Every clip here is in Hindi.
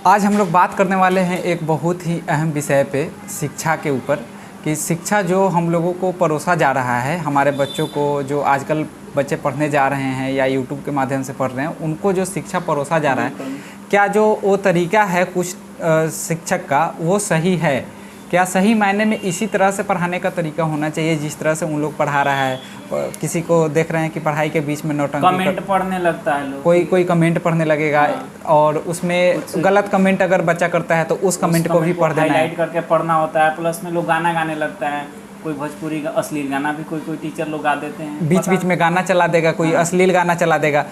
आज हम लोग बात करने वाले हैं एक बहुत ही अहम विषय पे, शिक्षा के ऊपर। कि शिक्षा जो हम लोगों को परोसा जा रहा है, हमारे बच्चों को, जो आजकल बच्चे पढ़ने जा रहे हैं या यूट्यूब के माध्यम से पढ़ रहे हैं, उनको जो शिक्षा परोसा जा रहा है, क्या जो वो तरीका है कुछ शिक्षक का वो सही है? क्या सही मायने में इसी तरह से पढ़ाने का तरीका होना चाहिए जिस तरह से उन लोग पढ़ा रहा है? किसी को देख रहे हैं कि पढ़ाई के बीच में नौटंकी कमेंट पढ़ने लगता है लोग, कोई कमेंट पढ़ने लगेगा और उसमें गलत कमेंट अगर बच्चा करता है तो उस कमेंट को भी पढ़ देना है, हाईलाइट करके पढ़ना होता है। प्लस में लोग गाना गाने लगता है, कोई भोजपुरी का अश्लील गाना भी कोई टीचर लोग गा देते हैं, बीच बीच में गाना चला देगा, कोई अश्लील गाना चला देगा।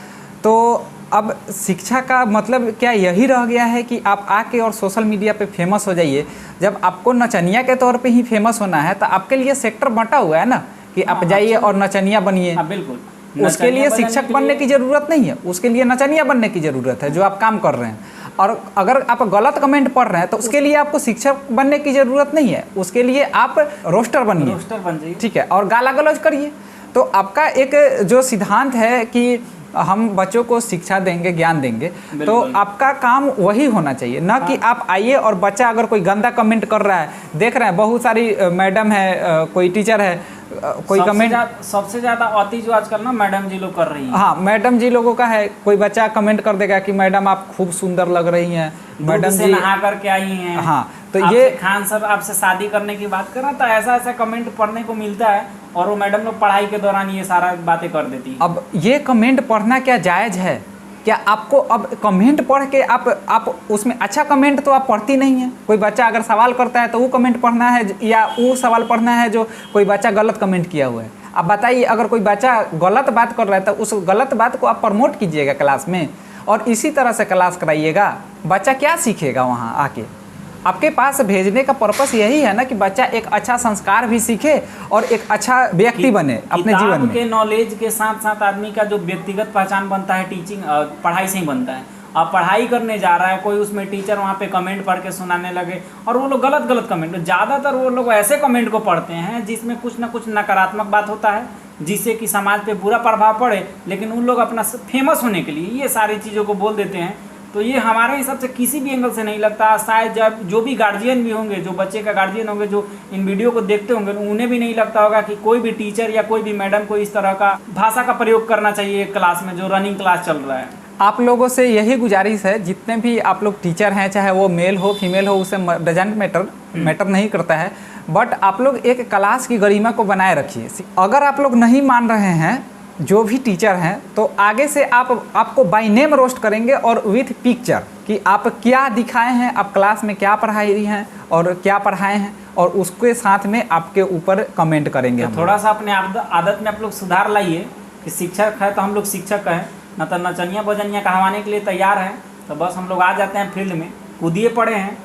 तो अब शिक्षा का मतलब क्या यही रह गया है कि आप आके और सोशल मीडिया पे फेमस हो जाइए? जब आपको नचनिया के तौर पे ही फेमस होना है तो आपके लिए सेक्टर बंटा हुआ है ना कि आप जाइए और नचनिया बनिए। बिल्कुल, उसके लिए शिक्षक बनने की ज़रूरत नहीं है, उसके लिए नचनिया बनने की ज़रूरत है जो आप काम कर रहे हैं। और अगर आप गलत कमेंट पढ़ रहे हैं तो उसके लिए आपको शिक्षक बनने की ज़रूरत नहीं है, उसके लिए आप रोस्टर बनिए, ठीक है, और गाला गलौज करिए। तो आपका एक जो सिद्धांत है कि हम बच्चों को शिक्षा देंगे, ज्ञान देंगे, तो आपका काम वही होना चाहिए, ना कि आप आइए और बच्चा अगर कोई गंदा कमेंट कर रहा है, देख रहे हैं बहुत सारी मैडम है, कोई टीचर है, कोई कमेंट सबसे ज़्यादा अति जो आजकल ना मैडम जी लोग कर रही हैं। हाँ, मैडम जी लोगों का है। कोई बच्चा कमेंट कर देगा कि मैडम आप खूब सुंदर लग रही हैं, मैडम से जी नहा करके आई हैं। हाँ, तो ये खान सर आपसे शादी करने की बात कर रहा था, ऐसा कमेंट पढ़ने को मिलता है और वो मैडम लोग पढ़ाई के दौरान ये सारा बातें कर देती है। अब ये कमेंट पढ़ना क्या जायज़ है? क्या आपको अब कमेंट पढ़ के आप उसमें अच्छा कमेंट तो आप पढ़ती नहीं है। कोई बच्चा अगर सवाल करता है तो वो कमेंट पढ़ना है या वो सवाल पढ़ना है जो कोई बच्चा गलत कमेंट किया हुआ है? अब बताइए, अगर कोई बच्चा गलत बात कर रहा है तो उस गलत बात को आप प्रमोट कीजिएगा क्लास में और इसी तरह से क्लास कराइएगा। बच्चा क्या सीखेगा वहाँ आके? आपके पास भेजने का पर्पस यही है ना कि बच्चा एक अच्छा संस्कार भी सीखे और एक अच्छा व्यक्ति बने अपने जीवन में। के नॉलेज के साथ साथ आदमी का जो व्यक्तिगत पहचान बनता है टीचिंग पढ़ाई से ही बनता है। अब पढ़ाई करने जा रहा है कोई, उसमें टीचर वहाँ पे कमेंट पढ़ के सुनाने लगे और वो लोग गलत कमेंट, ज़्यादातर वो लोग ऐसे कमेंट को पढ़ते हैं जिसमें कुछ ना कुछ नकारात्मक बात होता है जिससे कि समाज पे बुरा प्रभाव पड़े, लेकिन उन लोग अपना फेमस होने के लिए ये सारी चीज़ों को बोल देते हैं। तो ये हमारे हिसाब से किसी भी एंगल से नहीं लगता। शायद जब जो भी गार्जियन भी होंगे, जो बच्चे का गार्जियन होंगे, जो इन वीडियो को देखते होंगे, उन्हें भी नहीं लगता होगा कि कोई भी टीचर या कोई भी मैडम को इस तरह का भाषा का प्रयोग करना चाहिए क्लास में, जो रनिंग क्लास चल रहा है। आप लोगों से यही गुजारिश है, जितने भी आप लोग टीचर हैं, चाहे वो मेल हो फीमेल हो, उसे डजेंट मैटर नहीं करता है, बट आप लोग एक क्लास की गरिमा को बनाए रखिए। अगर आप लोग नहीं मान रहे हैं जो भी टीचर हैं तो आगे से आपको बाय नेम रोस्ट करेंगे और विथ पिक्चर कि आप क्या दिखाए हैं, आप क्लास में क्या पढ़ाई हैं और क्या पढ़ाए हैं, और उसके साथ में आपके ऊपर कमेंट करेंगे। तो थोड़ा सा अपने आदत में आप लोग सुधार लाइए कि शिक्षक है तो हम लोग शिक्षक हैं, न तो नचनिया बजनिया कहवाने के लिए तैयार हैं। तो बस हम लोग आ जाते हैं फील्ड में, कूदिए पड़े हैं